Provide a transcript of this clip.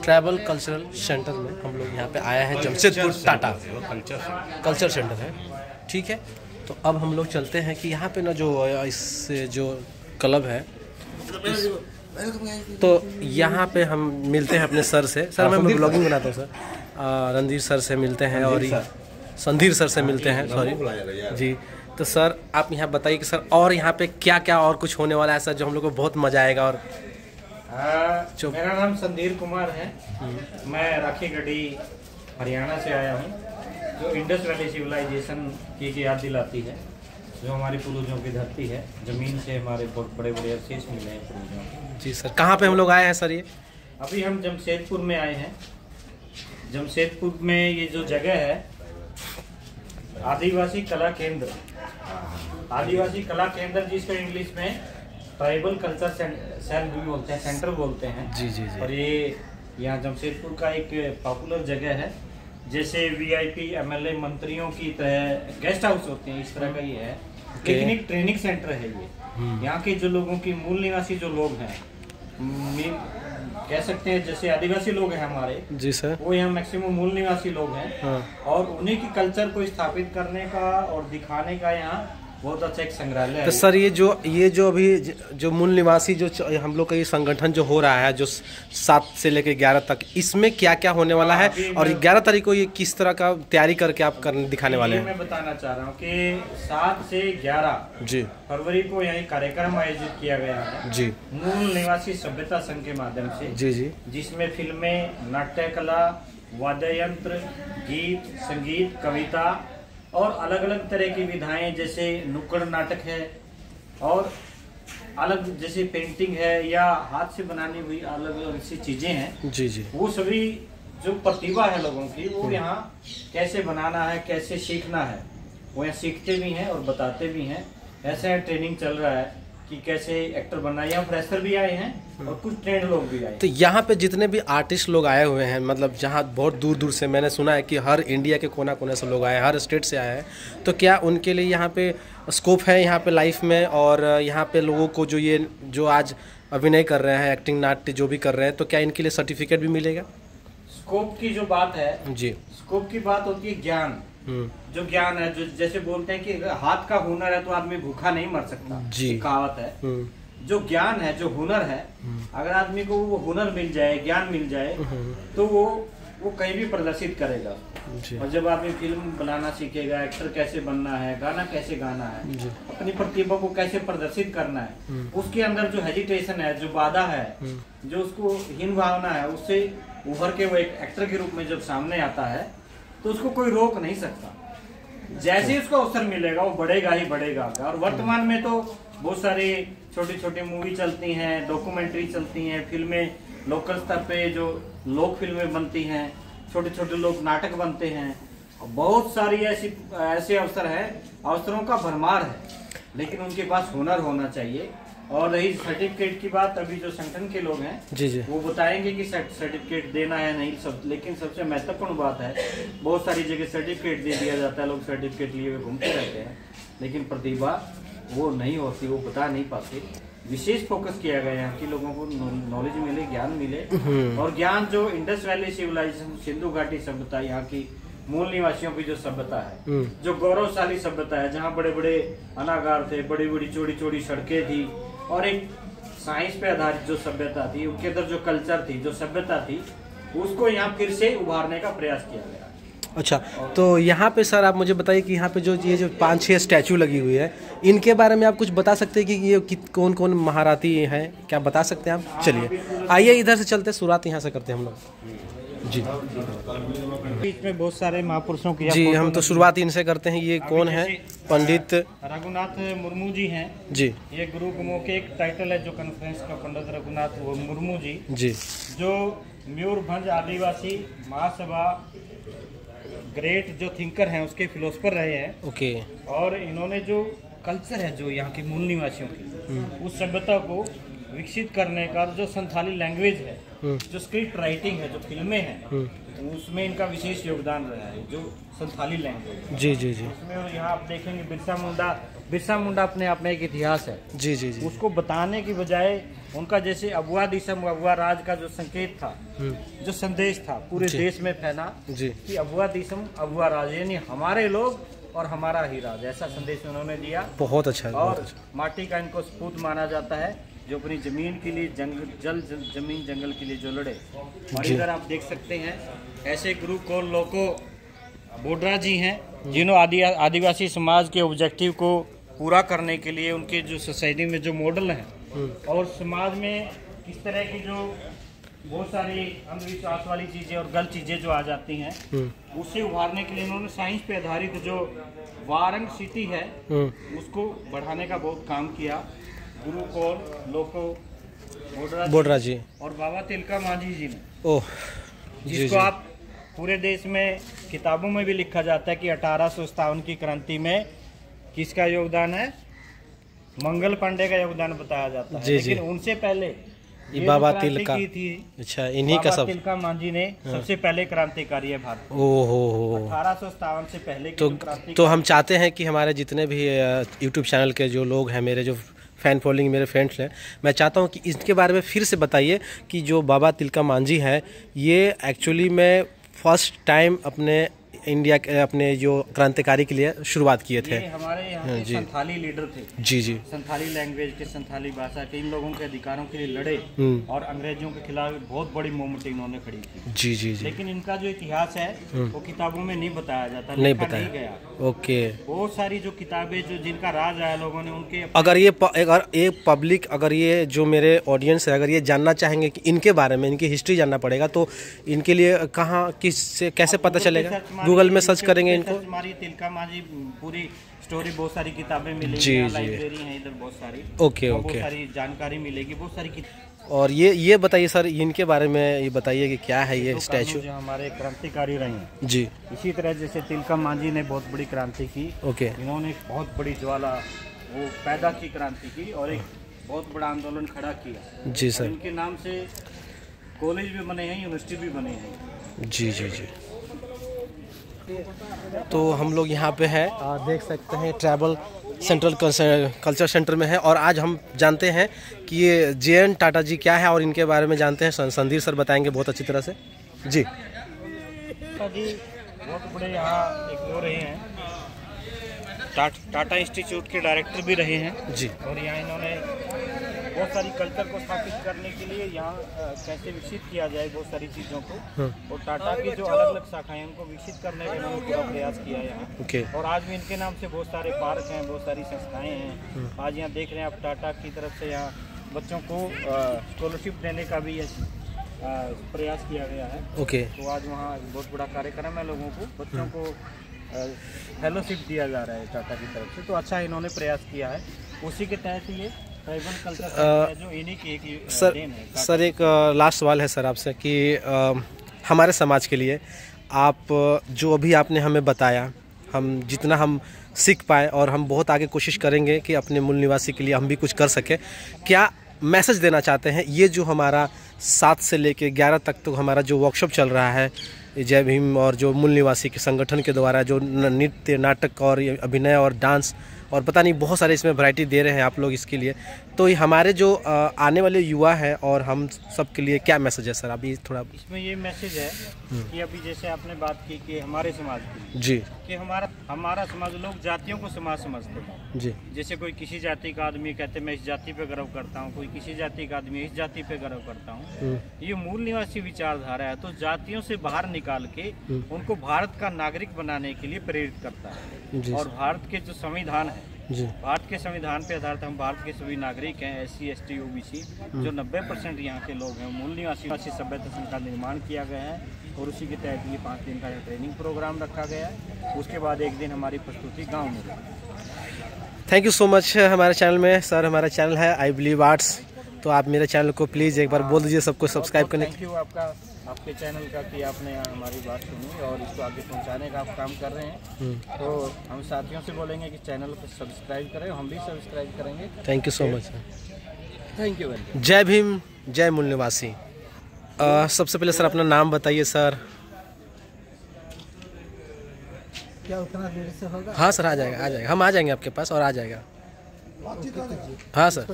Travel cultural centre में हम लोग यहाँ पे आए हैं, जमशेदपुर टाटा कल्चर सेंटर है, ठीक है। तो अब हम लोग चलते हैं कि यहाँ पे ना जो इस जो क्लब है, तो यहाँ पे हम मिलते हैं अपने सर से। सर मैं ब्लॉगिंग बनाता हूँ सर, रणधीर सर से मिलते हैं और संधीर सर से मिलते हैं, सॉरी जी। तो सर आप यहाँ बताइए कि सर और यहाँ पे क्या क्या और कुछ होने वाला है सर, जो हम लोग को बहुत मजा आएगा। और मेरा नाम संधीर कुमार है, मैं राखी गढ़ी हरियाणा से आया हूँ, जो इंडस वैली सिविलाइजेशन की याद दिलाती है, जो हमारी पूर्वजों की धरती है। जमीन से हमारे बहुत बड़े बड़े अवशेष मिले हैं पूर्वजों के। जी सर, कहाँ पे हम लोग आए हैं सर? ये अभी हम जमशेदपुर में आए हैं। जमशेदपुर में ये जो जगह है आदिवासी कला केंद्र, आदिवासी कला केंद्र जिसको इंग्लिश में ट्राइबल कल्चर सेल भी बोलते हैं, सेंटर बोलते हैं। जी जी जी। और ये यहाँ जमशेदपुर का एक पॉपुलर जगह है, जैसे वीआईपी एमएलए मंत्रियों की तरह गेस्ट हाउस होते हैं, इस तरह का ये है। लेकिन एक ट्रेनिंग सेंटर है ये। यहाँ के जो लोगों की मूल निवासी जो लोग हैं, कह सकते हैं जैसे आदिवासी लोग हैं हमारे, जी सर, वो यहाँ मैक्सिमम मूल निवासी लोग हैं। हाँ। और उन्हीं की कल्चर को स्थापित करने का और दिखाने का यहाँ बहुत अच्छा एक संग्रहालय है। तो सर ये जो अभी जो मूल निवासी जो हम लोग का ये संगठन जो हो रहा है, जो 7 से लेकर 11 तक, इसमें क्या क्या होने वाला है और 11 तारीख को ये किस तरह का तैयारी करके आप दिखाने वाले हैं? मैं बताना चाह रहा हूँ कि 7 से 11 जी फरवरी को यहाँ कार्यक्रम आयोजित किया गया है जी, मूल निवासी सभ्यता संघ के माध्यम से जी जी, जिसमें फिल्में, नाट्य कला, वाद्य यंत्र, गीत, संगीत, कविता और अलग अलग तरह की विधाएं, जैसे नुक्कड़ नाटक है और अलग जैसे पेंटिंग है या हाथ से बनानी हुई अलग अलग सी चीजें हैं जी जी, वो सभी जो प्रतिभा है लोगों की, वो यहाँ कैसे बनाना है, कैसे सीखना है, वो यहाँ सीखते भी हैं और बताते भी हैं। ऐसा ट्रेनिंग चल रहा है कि कैसे एक्टर बनना है। यहाँ फ्रेशर भी आए हैं और कुछ ट्रेंड लोग भी आए। तो यहाँ पे जितने भी आर्टिस्ट लोग आए हुए हैं, मतलब जहाँ बहुत दूर दूर से, मैंने सुना है कि हर इंडिया के कोना कोने से लोग आए हैं, हर स्टेट से आए हैं, तो क्या उनके लिए यहाँ पे स्कोप है यहाँ पे लाइफ में? और यहाँ पे लोगों को जो आज अभिनय कर रहे हैं, एक्टिंग नाट्य जो भी कर रहे हैं, तो क्या इनके लिए सर्टिफिकेट भी मिलेगा? स्कोप की जो बात है जी, स्कोप की बात होती है ज्ञान। जो ज्ञान है, जो जैसे बोलते हैं कि हाथ का हुनर है तो आदमी भूखा नहीं मर सकता जी, कहावत है। जो ज्ञान है, जो हुनर है, अगर आदमी को वो हुनर मिल जाए, ज्ञान मिल जाए, तो वो कहीं भी प्रदर्शित करेगा। और जब आदमी फिल्म बनाना सीखेगा, एक्टर कैसे बनना है, गाना कैसे गाना है, अपनी प्रतिभा को कैसे प्रदर्शित करना है, उसके अंदर जो हेजिटेशन है, जो बाधा है, जो उसको हीन भावना है, उससे उभर के वो एक एक्टर के रूप में जब सामने आता है तो उसको कोई रोक नहीं सकता। जैसे ही उसको अवसर मिलेगा वो बढ़ेगा ही बढ़ेगा। और वर्तमान में तो बहुत सारी छोटी छोटी मूवी चलती हैं, डॉक्यूमेंट्री चलती हैं, फिल्में लोकल स्तर पे जो लोक फिल्में बनती हैं, छोटे छोटे लोग नाटक बनते हैं, बहुत सारी ऐसे अवसर है, अवसरों का भरमार है, लेकिन उनके पास हुनर होना चाहिए। और रही सर्टिफिकेट की बात, अभी जो संगठन के लोग हैं जी जी, वो बताएंगे कि सर्टिफिकेट देना है नहीं सब, लेकिन सबसे महत्वपूर्ण बात है, बहुत सारी जगह सर्टिफिकेट दे दिया जाता है, लोग सर्टिफिकेट लिए हुए घूमते रहते हैं, लेकिन प्रतिभा वो नहीं होती, वो बता नहीं पाते। विशेष फोकस किया गया यहाँ की लोगों को नॉलेज मिले, ज्ञान मिले। और ज्ञान जो इंडस वैली सिविलाइजेशन, सिंधु घाटी सभ्यता, यहाँ की मूल निवासियों की जो सभ्यता है, जो गौरवशाली सभ्यता है, जहाँ बड़े बड़े अनागार थे, बड़ी बड़ी चौड़ी चौड़ी सड़कें थी, और एक साइंस पे आधारित जो सभ्यता थी, उनके अंदर जो कल्चर थी, जो सभ्यता थी, उसको यहाँ फिर से उभारने का प्रयास किया गया। अच्छा, तो यहाँ पे सर आप मुझे बताइए कि यहाँ पे ये जो 5-6 स्टैचू लगी हुई है, इनके बारे में आप कुछ बता सकते हैं कि ये कौन कौन महारथी हैं, क्या बता सकते हैं आप? चलिए आइए इधर से चलते, शुरुआत यहाँ से करते हैं हम लोग जी। बीच में बहुत सारे महापुरुषों की जी, हम तो शुरुआत इनसे करते हैं। ये कौन है? पंडित रघुनाथ मुर्मू जी हैं जी। ये गुरु गोमो के एक टाइटल है जो कॉन्फ्रेंस का, पंडित रघुनाथ मुर्मू जी जी, जो मयूरभंज आदिवासी महासभा ग्रेट जो थिंकर हैं, उसके फिलोसफर रहे हैं। ओके। और इन्होंने जो कल्चर है, जो यहाँ की मूल निवासियों की, उस सभ्यता को विकसित करने का, जो संथाली लैंग्वेज है, जो स्क्रिप्ट राइटिंग है, जो फिल्में हैं, उसमें इनका विशेष योगदान रहा है, जो संथाली लैंग्वेज जी जी जी। उसमें यहाँ आप देखेंगे बिरसा मुंडा बिरसा मुंडा अपने आप में एक इतिहास है। जी जी जी। उसको बताने की बजाय उनका जैसे अबुआ दिसम अबुआ राज का जो संकेत था, जो संदेश था पूरे देश में फैला कि अबुआ दिसम अबुआ राज, यानी हमारे लोग और हमारा ही राज, ऐसा संदेश उन्होंने दिया। बहुत अच्छा। और माटी का इनको सपूत माना जाता है, जो अपनी जमीन के लिए जमीन जंगल के लिए जो लड़े। और इधर आप देख सकते हैं ऐसे गुरु को लोको बोडरा जी हैं, जिन्होंने आदिवासी समाज के ऑब्जेक्टिव को पूरा करने के लिए उनके जो सोसाइटी में जो मॉडल हैं और समाज में किस तरह की जो बहुत सारी अंधविश्वास वाली चीजें और गलत चीजें जो आ जाती हैं उसे उभारने के लिए उन्होंने साइंस पे आधारित जो वारंग सिटी है उसको बढ़ाने का बहुत काम किया। गुरु कौल लोको बोडरा जी और बाबा तिलका मांझी जी ने, ओह, जिसको आप पूरे देश में किताबों में भी लिखा जाता है कि 1857 की क्रांति में किसका योगदान है, मंगल पांडे का योगदान बताया जाता है। लेकिन उनसे पहले ये बाबा तिलका की थी, अच्छा, इन्हीं का सब तिलका मांझी ने सबसे पहले क्रांतिकारी है भारत। ओहो, 1857 से पहले की तो हम चाहते हैं कि हमारे जितने भी यूट्यूब चैनल के जो लोग हैं, मेरे जो फ़ैन फॉलोइंग मेरे फ्रेंड्स हैं, मैं चाहता हूं कि इसके बारे में फिर से बताइए कि जो बाबा तिलका मांझी है ये एक्चुअली में फर्स्ट टाइम अपने इंडिया के अपने जो क्रांतिकारी के लिए शुरुआत किए थे। ये हमारे यहाँ के संथाली लीडर थे। जी जी। संथाली लैंग्वेज के, संथाली भाषा के, इन लोगों के अधिकारों के लिए लड़े और अंग्रेजों के खिलाफ बहुत बड़ी मूवमेंट इन्होंने खड़ी की। जी जी जी। लेकिन इनका जो इतिहास है वो किताबों में नहीं बताया जाता, नहीं बताया गया। ओके। बहुत सारी जो किताबें जो जिनका राज आया लोगों ने उनके, अगर ये पब्लिक, अगर ये जो मेरे ऑडियंस है, अगर ये जानना चाहेंगे कि इनके बारे में, इनकी हिस्ट्री जानना पड़ेगा, तो इनके लिए कहाँ, किससे, कैसे पता चलेगा? गूगल में सर्च करेंगे इनको? हमारी तिलका मांझी पूरी स्टोरी, बहुत सारी किताबें मिलेंगी, जी, लाइब्रेरी है इधर बहुत सारी। Okay okay. बहुत सारी जानकारी मिलेगी, बहुत सारी। और ये बताइए सर, इनके बारे में ये बताइए कि क्या है ये स्टैचू? जो हमारे क्रांतिकारी रहे हैं जी, इसी तरह जैसे तिलका मांझी ने बहुत बड़ी क्रांति की। ओके। इन्होंने एक बहुत बड़ी ज्वाला वो पैदा की, क्रांति की, और एक बहुत बड़ा आंदोलन खड़ा किया। जी सर। इनके नाम से कॉलेज भी बने हैं, यूनिवर्सिटी भी बने हैं। जी जी जी। तो हम लोग यहाँ पे हैं, देख सकते हैं ट्रैवल सेंट्रल कल्चर सेंटर में है, और आज हम जानते हैं कि ये JN टाटा जी क्या है और इनके बारे में जानते हैं। संदीप सर बताएंगे बहुत अच्छी तरह से। जी जी, बहुत बड़े यहाँ एक दो रहे हैं, टाटा इंस्टीट्यूट के डायरेक्टर भी रहे हैं जी। और यहाँ इन्होंने बहुत सारी कल्चर को स्थापित करने के लिए यहाँ कैसे विकसित किया जाए बहुत सारी चीज़ों को, और टाटा की जो अलग अलग शाखाएं उनको विकसित करने का इन्होंने पूरा प्रयास किया यहाँ। और आज भी इनके नाम से बहुत सारे पार्क हैं, बहुत सारी संस्थाएं हैं। आज यहाँ देख रहे हैं आप, टाटा की तरफ से यहाँ बच्चों को स्कॉलरशिप देने का भी प्रयास किया गया है। ओके। तो आज वहाँ बहुत बड़ा कार्यक्रम है, लोगों को, बच्चों को फेलोशिप दिया जा रहा है टाटा की तरफ से। तो अच्छा इन्होंने प्रयास किया है, उसी के तहत ये ट्राइबल कल्चर जो इन्हीं की एक सर एक लास्ट सवाल है सर आपसे कि हमारे समाज के लिए आप जो अभी आपने हमें बताया, हम जितना हम सीख पाए, और हम बहुत आगे कोशिश करेंगे कि अपने मूल निवासी के लिए हम भी कुछ कर सकें, क्या मैसेज देना चाहते हैं? ये जो हमारा 7 से लेकर 11 तक तो हमारा जो वर्कशॉप चल रहा है जय भीम और जो मूल निवासी के संगठन के द्वारा, जो नृत्य, नाटक और अभिनय और डांस और पता नहीं बहुत सारे इसमें वैरायटी दे रहे हैं आप लोग इसके लिए, तो ये हमारे जो आने वाले युवा हैं और हम सब के लिए क्या मैसेज है सर? अभी थोड़ा इसमें ये मैसेज है कि अभी जैसे आपने बात की कि हमारे समाज की जी, कि हमारा समाज, लोग जातियों को समाज समझते हैं जी। जैसे कोई किसी जाति का आदमी कहते मैं इस जाति पे गर्व करता हूँ, कोई किसी जाति का आदमी इस जाति पे गर्व करता हूँ। ये मूल निवासी विचारधारा है, तो जातियों से बाहर निकाल के उनको भारत का नागरिक बनाने के लिए प्रेरित करता है। और भारत के जो संविधान है, भारत के संविधान पे आधारित हम भारत के सभी नागरिक हैं, SC ST OBC जो 90% यहाँ के लोग हैं, मूल निवासी सभ्यता संघ का निर्माण किया गया है, और उसी के तहत ये 5 दिन का ट्रेनिंग प्रोग्राम रखा गया है। उसके बाद एक दिन हमारी प्रस्तुति गांव में। थैंक यू सो मच हमारे चैनल में सर। हमारा चैनल है आई बिलीव आर्ट्स, तो आप मेरे चैनल को प्लीज़ एक बार बोल दीजिए सबको सब्सक्राइब करने। थैंक यू आपके चैनल का कि आपने हमारी बात सुनी और इसको आगे पहुंचाने का आप काम कर रहे हैं। तो हम साथियों से बोलेंगे कि चैनल को सब्सक्राइब करें, हम भी सब्सक्राइब करेंगे। Thank you so much sir. Thank you very much. जय भीम, जय मूल निवासी। सबसे पहले सर अपना नाम बताइए सर। क्या उतना देर से होगा? हाँ सर, आ जाएगा, हम आ जाएंगे आपके पास और आ जाएगा। हाँ सर।